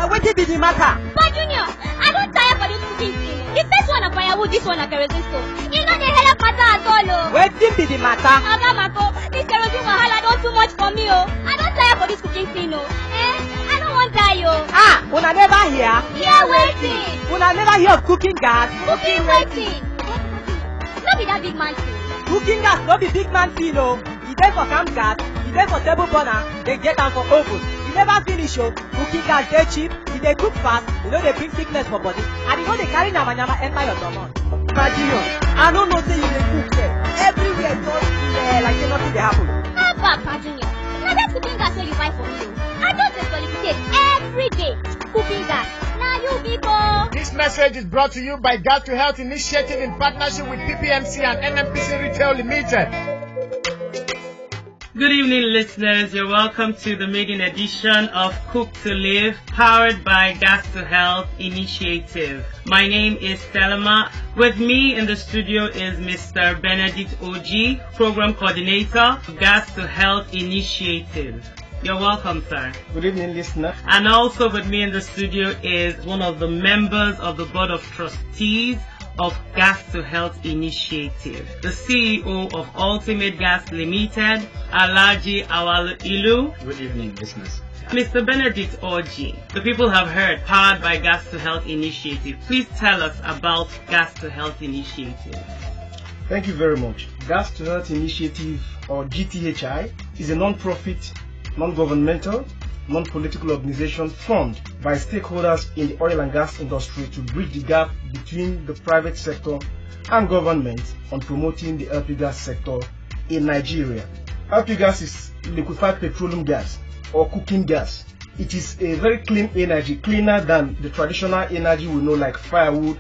what be the matter? But Junior, I don't tire for this cooking thing. The first one of Firewood, this one of Kerosene stove. You know the hell matter at all. What be the matter? Mako, this kerosene wahala don't too much for me. I don't tire for this cooking thing. I don't want Dayo. Una never hear? Yeah, waiting. Una never hear of cooking gas? Cooking waiting. No be that big man thing. Cooking gas no be big man thing, no. E dey for camp gas, e dey for table burner, they get am for oven. E never finish, oh. Cooking gas dey cheap, e dey cook fast, e no dey bring sickness for body, and e no dey carry nyama enter your stomach. Nigerian, I don't know say you dey cook there. Everywhere just like say nothing dey happen. Papa Junior, now that cooking gas wey you buy for me, I don't dey solicitate every day. Cooking gas, now you people. This message is brought to you by Gas to Health Initiative in partnership with PPMC and NMPC Retail Limited. Good evening, listeners. You're welcome to the maiden edition of Cook to Live, powered by Gas to Health Initiative. My name is Selma. With me in the studio is Mr. Benedict Oji, Program Coordinator, Gas to Health Initiative. You're welcome, sir. Good evening, listener. And also with me in the studio is one of the members of the Board of Trustees of Gas to Health Initiative, the CEO of Ultimate Gas Limited, Alhaji Ilu. Good evening, listeners. Mr. Benedict Oji, the people have heard, powered by Gas to Health Initiative. Please tell us about Gas to Health Initiative. Thank you very much. Gas to Health Initiative, or GTHI, is a non-profit, non-governmental, non-political organization formed by stakeholders in the oil and gas industry to bridge the gap between the private sector and government on promoting the LP gas sector in Nigeria. LP gas is liquefied petroleum gas or cooking gas. It is a very clean energy, cleaner than the traditional energy we know like firewood,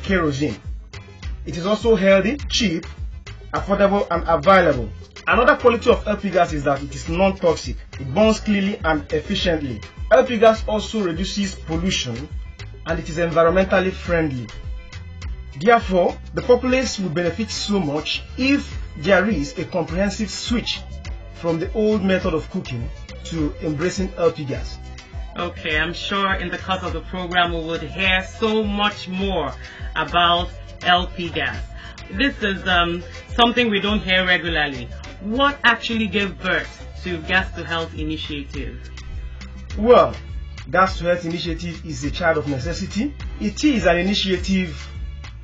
kerosene. It is also healthy, cheap, affordable and available. Another quality of LP gas is that it is non-toxic. It burns cleanly and efficiently. LP gas also reduces pollution and it is environmentally friendly. Therefore, the populace will benefit so much if there is a comprehensive switch from the old method of cooking to embracing LP gas. Okay, I'm sure in the course of the program we would hear so much more about LP gas. This is something we don't hear regularly. What actually gave birth to Gas to Health Initiative? Well, Gas to Health Initiative is a child of necessity. It is an initiative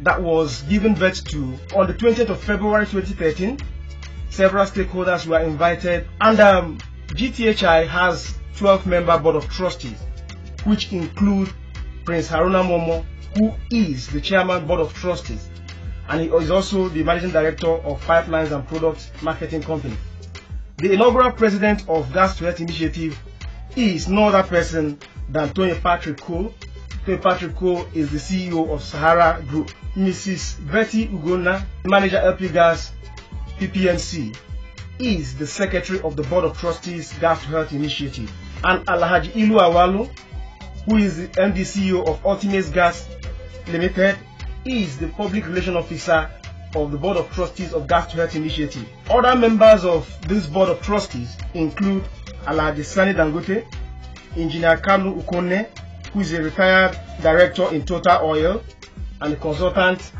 that was given birth to on the 20th of February 2013. Several stakeholders were invited, and GTHI has 12-member Board of Trustees, which include Prince Haruna Momo, who is the Chairman Board of Trustees, and he is also the Managing Director of Pipelines and Products Marketing Company. The inaugural President of Gas to Health Initiative is no other person than Tony Patrick Cole. Tony Patrick Cole is the CEO of Sahara Group. Mrs. Betty Ugonna, Manager LP Gas, PPMC, is the Secretary of the Board of Trustees Gas to Health Initiative. And Alhaji Ilu Awalu, who is the MD CEO of Ultimate Gas Limited, is the Public Relations Officer of the Board of Trustees of Gas to Health Initiative. Other members of this Board of Trustees include Alhaji Sani Dangote, Engineer Kalu Ukone, who is a retired director in Total Oil and a consultant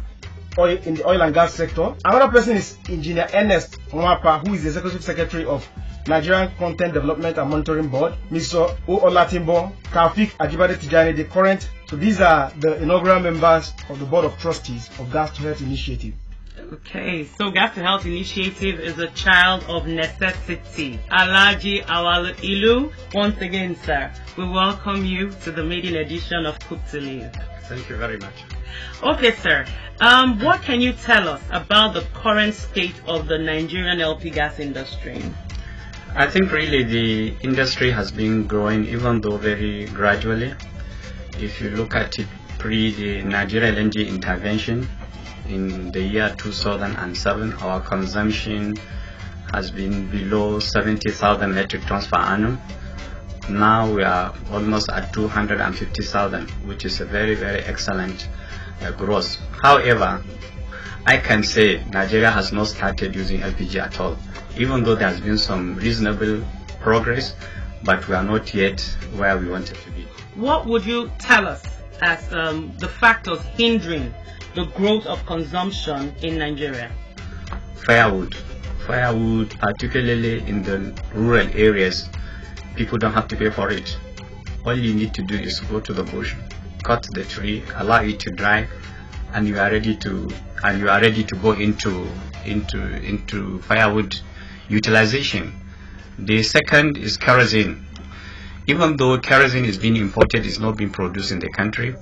in the oil and gas sector. Another person is Engineer Ernest Mwapa, who is the Executive Secretary of Nigerian Content Development and Monitoring Board. Mr. O. Olatimbo, Taufik Ajibade Tijani, the current. So these are the inaugural members of the Board of Trustees of Gas to Health Initiative. Okay, so Gas to Health Initiative is a child of necessity. Alhaji Ilu, once again, sir, we welcome you to the maiden edition of Cook to Live. Thank you very much. Okay, sir. What can you tell us about the current state of the Nigerian LP gas industry? I think really the industry has been growing, even though very gradually. If you look at it pre the Nigeria LNG intervention in the year 2007, our consumption has been below 70,000 metric tons per annum. Now we are almost at 250,000, which is a very, very excellent growth. However, I can say Nigeria has not started using LPG at all, even though there has been some reasonable progress, but we are not yet where we wanted to be. what would you tell us as the factors hindering the growth of consumption in Nigeria? Firewood, particularly in the rural areas, people don't have to pay for it. All you need to do is go to the bush, cut the tree, allow it to dry, and you are ready to go into firewood utilization. The second is kerosene. Even though kerosene is being imported, it's not being produced in the country.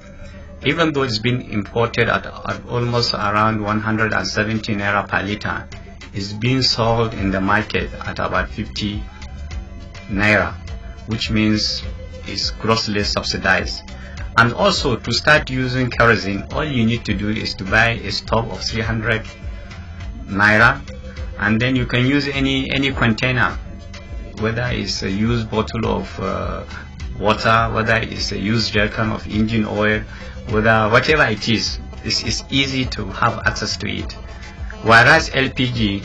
Even though it's been imported at almost around 170 naira per liter, it's being sold in the market at about 50 naira, which means it's grossly subsidized. And also, to start using kerosene, all you need to do is to buy a stove of 300 naira, and then you can use any container, whether it's a used bottle of water, whether it's a used jerrycan of engine oil, whatever it is, it's easy to have access to it. Whereas LPG,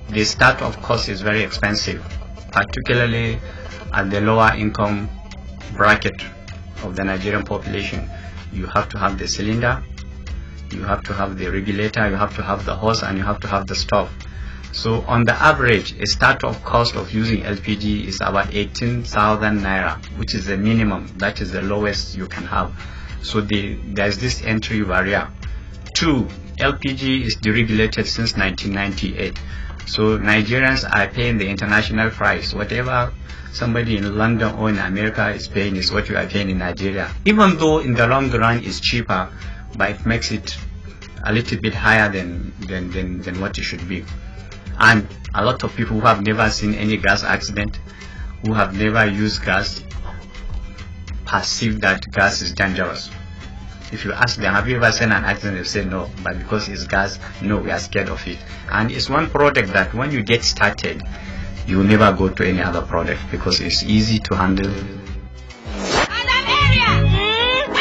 the start-off cost is very expensive, particularly at the lower income bracket of the Nigerian population. You have to have the cylinder, you have to have the regulator, you have to have the hose, and you have to have the stove. So on the average, a start-off cost of using LPG is about 18,000 naira, which is the minimum, that is the lowest you can have. So there's this entry barrier. 2, LPG is deregulated since 1998. So Nigerians are paying the international price. Whatever somebody in London or in America is paying is what you are paying in Nigeria. Even though in the long run it's cheaper, but it makes it a little bit higher than what it should be. And a lot of people who have never seen any gas accident, who have never used gas, perceive that gas is dangerous. If you ask them, have you ever seen an accident? They say no, but because it's gas, no, we are scared of it. And it's one product that when you get started, you will never go to any other product because it's easy to handle. Where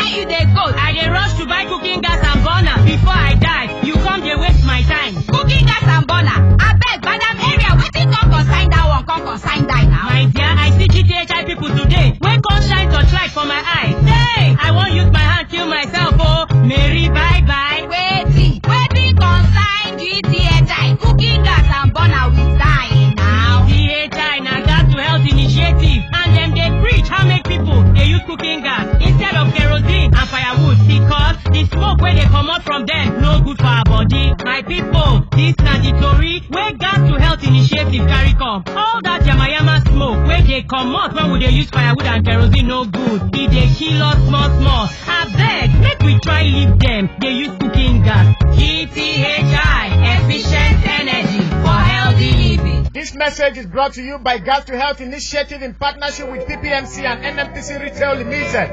you dey go? I dey rush to buy cooking gas and burner before I die. You come dey waste my time. Cooking gas and burner? Abeg, madam area, wetin come consign that one, come consign die now? My dear, I see GTHI people today. When come shine torchlight for my eye. Hey, I wan use my hand kill myself, oh. Mary, bye bye. Wetin consign GTHI? Cooking gas and burner will die now. GTHI na gas to health initiative, and dem dey preach how make people dey use cooking gas instead of kerosene and firewood because the smoke wey dey comot from them no good for our body. My people, this na the tori wey gas to health initiative carry come. All that yamayama smoke wey dey comot when we dey use firewood and kerosene no good. E dey kill us small. Abeg, make we try leave them dey use cooking gas. GTHI, efficient energy for healthy living. This message is brought to you by Gas to Health Initiative in partnership with PPMC and NNPC Retail Limited.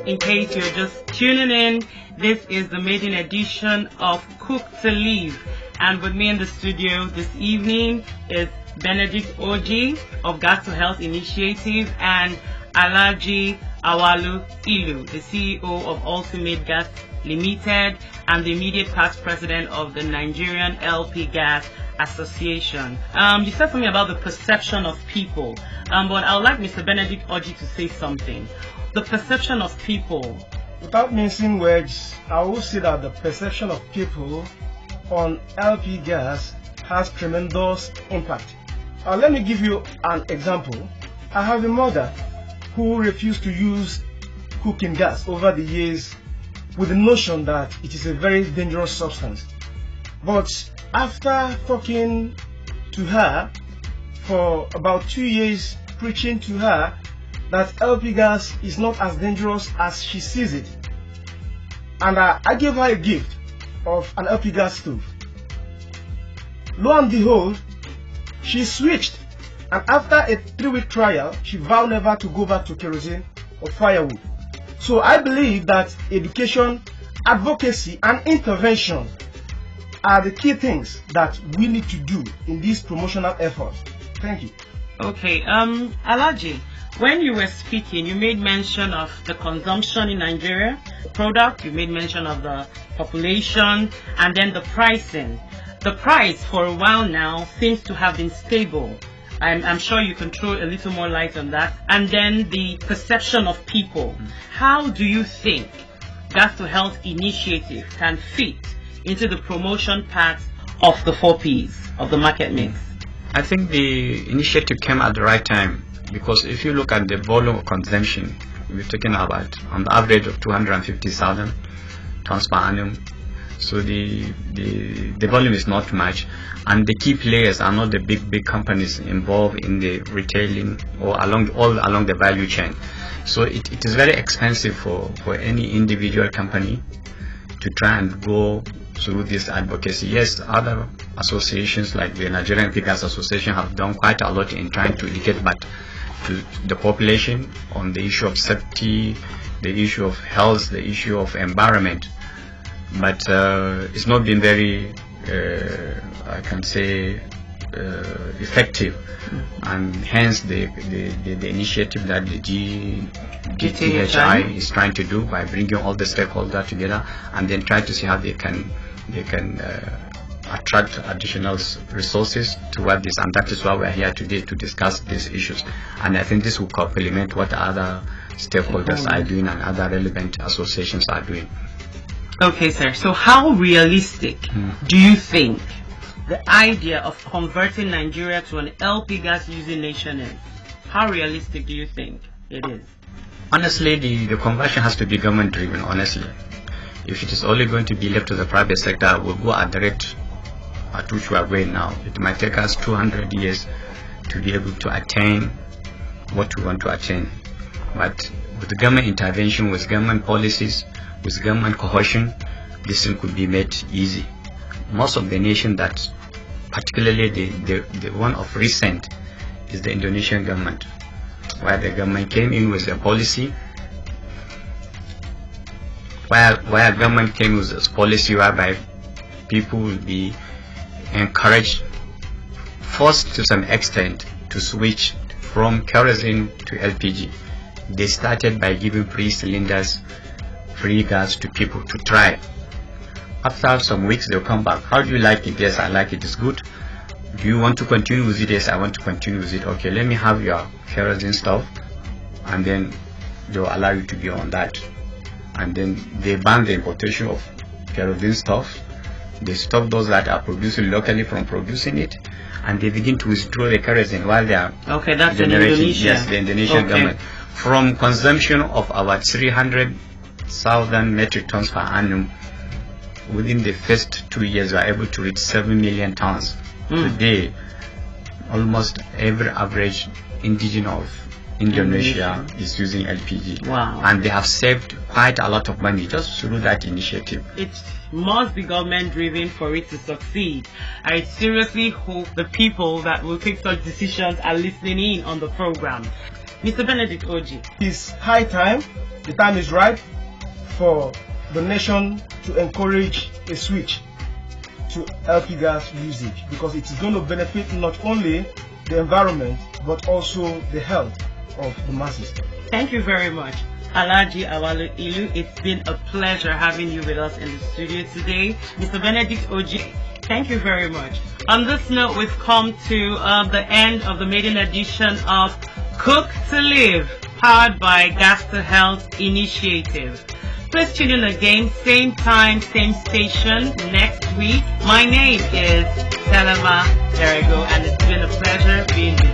In case you're just tuning in, this is the maiden edition of Cook to Live. And with me in the studio this evening is Benedict Oji of Gas to Health Initiative and Alhaji Ilu, the CEO of Ultimate Gas Limited and the immediate past president of the Nigerian LP Gas Association. You said something about the perception of people, but I would like Mr. Benedict Oji to say something. The perception of people. Without mincing words, I will say that the perception of people on LP gas has tremendous impact. Let me give you an example. I have a mother who refused to use cooking gas over the years with the notion that it is a very dangerous substance. But after talking to her for about 2 years, preaching to her that LP gas is not as dangerous as she sees it, and I gave her a gift of an LP gas stove. Lo and behold, she switched, and after a 3-week trial, she vowed never to go back to kerosene or firewood. So I believe that education, advocacy, and intervention are the key things that we need to do in this promotional effort. Thank you. Okay, Alhaji, when you were speaking, you made mention of the consumption in Nigeria, product, you made mention of the population, and then the pricing. The price for a while now seems to have been stable. I'm sure you can throw a little more light on that. And then the perception of people. How do you think Gas to Health initiative can fit into the promotion part of the 4 Ps of the market mix? I think the initiative came at the right time, because if you look at the volume of consumption, we're talking about on the average of 250,000 tons per annum. So the volume is not much, and the key players are not the big companies involved in the retailing or all along the value chain. So it is very expensive for any individual company to try and go through this advocacy. Yes, other associations like the Nigerian Gas Association have done quite a lot in trying to educate back to the population on the issue of safety, the issue of health, the issue of environment. But it's not been very, I can say, effective, and hence the initiative that the GTHI is trying to do by bringing all the stakeholders together and then try to see how they can attract additional resources toward this, and that is why we are here today to discuss these issues. And I think this will complement what other stakeholders are doing and other relevant associations are doing. Okay, sir. So how realistic do you think the idea of converting Nigeria to an LP gas using nation is? How realistic do you think it is? Honestly, the conversion has to be government driven, honestly. If it is only going to be left to the private sector, we'll go at the rate at which we are going now. It might take us 200 years to be able to attain what we want to attain. But with the government intervention, with government policies, with government cohesion, this thing could be made easy. Most of the nation that, particularly the one of recent, is the Indonesian government, where the government came in with a policy, where government came with a policy whereby people will be encouraged, forced to some extent, to switch from kerosene to LPG. They started by giving free cylinders, free gas to people to try. After some weeks, they'll come back. How do you like it? Yes, I like it. It's good. Do you want to continue with it? Yes, I want to continue with it. Okay, let me have your kerosene stuff, and then they'll allow you to be on that. And then they ban the importation of kerosene stuff. They stop those that are producing locally from producing it, and they begin to withdraw the kerosene while they are that's generating. Indonesia. Yes, the Indonesian government. From consumption of about 300,000 metric tons per annum, within the first 2 years we are able to reach 7 million tons. Today, almost every average indigenous of Indonesia is using LPG. Wow. And they have saved quite a lot of money just through that initiative. It must be government driven for it to succeed. I seriously hope the people that will take such decisions are listening in on the program. Mr. Benedict Oji. It's high time, the time is right for the nation to encourage a switch to LP gas usage, because it is going to benefit not only the environment but also the health of the masses. Thank you very much, Alhaji Ilu. It's been a pleasure having you with us in the studio today. Mr. Benedict Oji, thank you very much. On this note, we've come to the end of the maiden edition of Cook to Live, powered by Gas to Health Initiative. Please tune in again, same time, same station next week. My name is Selema Derego, and it's been a pleasure being with you.